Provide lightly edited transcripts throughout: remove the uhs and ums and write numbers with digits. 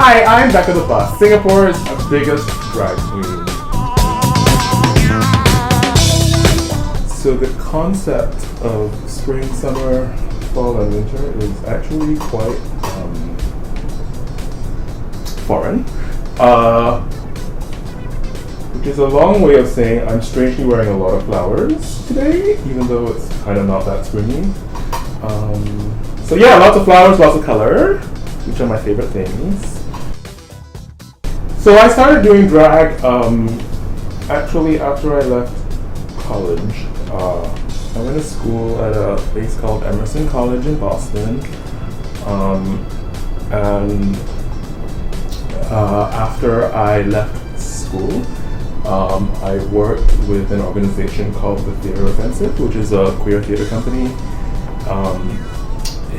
Hi, I'm Becca D'Bus, Singapore's biggest drag queen. So the concept of spring, summer, fall and winter is actually quite foreign. Which is a long way of saying I'm strangely wearing a lot of flowers today, even though it's kind of not that springy. So yeah, lots of flowers, lots of color, which are my favorite things. So I started doing drag actually after I left college. I went to school at a place called Emerson College in Boston, and after I left school, I worked with an organization called the Theatre Offensive, which is a queer theatre company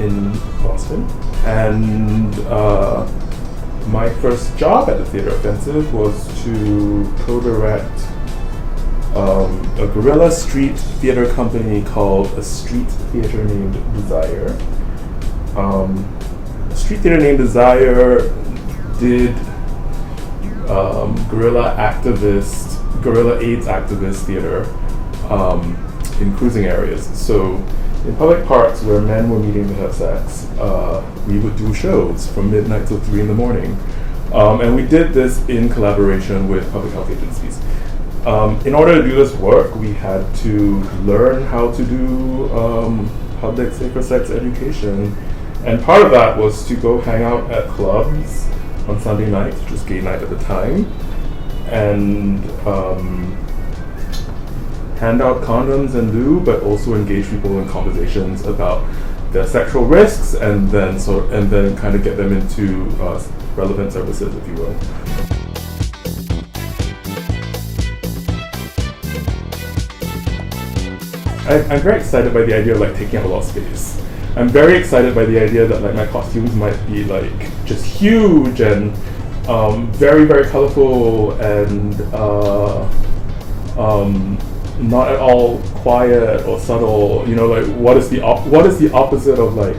in Boston. And my first job at the Theatre Offensive was to co-direct a guerrilla street theatre company called A Street Theatre Named Desire. Street Theatre Named Desire did guerrilla AIDS activist theater in cruising areas. So in public parks where men were meeting to have sex, we would do shows from midnight till 3 in the morning. And we did this in collaboration with public health agencies. In order to do this work, we had to learn how to do public safer sex education. And part of that was to go hang out at clubs on Sunday nights, which was gay night at the time, and hand out condoms and lube, but also engage people in conversations about their sexual risks, and then kind of get them into relevant services, if you will. I'm very excited by the idea of like taking up a lot of space. I'm very excited by the idea that like my costumes might be like just huge and very, very colorful and not at all quiet or subtle. You know, like what is the opposite of like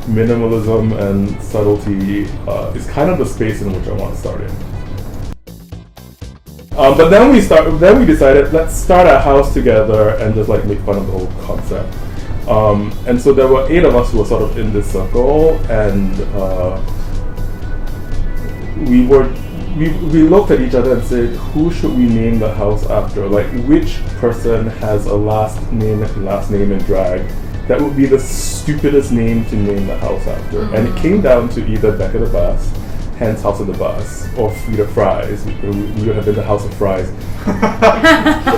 minimalism and subtlety is kind of the space in which I want to start in. But then we decided, let's start our house together and just like make fun of the whole concept. And so there were 8 of us who were sort of in this circle, and we looked at each other and said, who should we name the house after? Like, which person has a last name in drag that would be the stupidest name to name the house after? Mm-hmm. And it came down to either Becca D'Bus, hence House of the Bus, or Frida Fries. We would have been the House of Fries,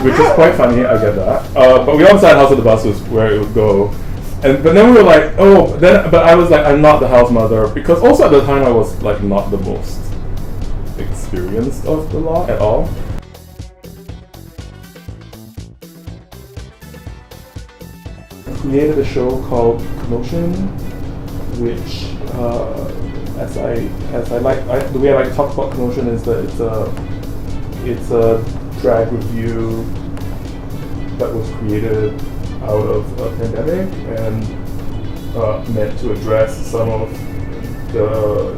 which is quite funny. I get that. But we all decided House of the Bus was where it would go. But then we were like, but I was like, I'm not the house mother, because also at the time I was like not the most experienced of the law at all. I created a show called Commotion, which the way I like to talk about Commotion is that it's a drag review that was created out of a pandemic and meant to address some of the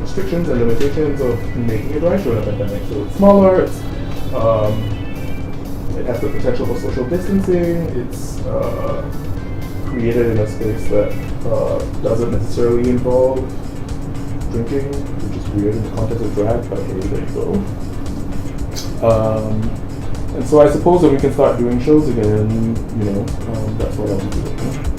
restrictions and limitations of making a drag show in a pandemic. So it's smaller, it has the potential for social distancing, it's created in a space that doesn't necessarily involve drinking, which is weird in the context of drag, but okay, there you go. And so I suppose that we can start doing shows again, that's what I'll be doing.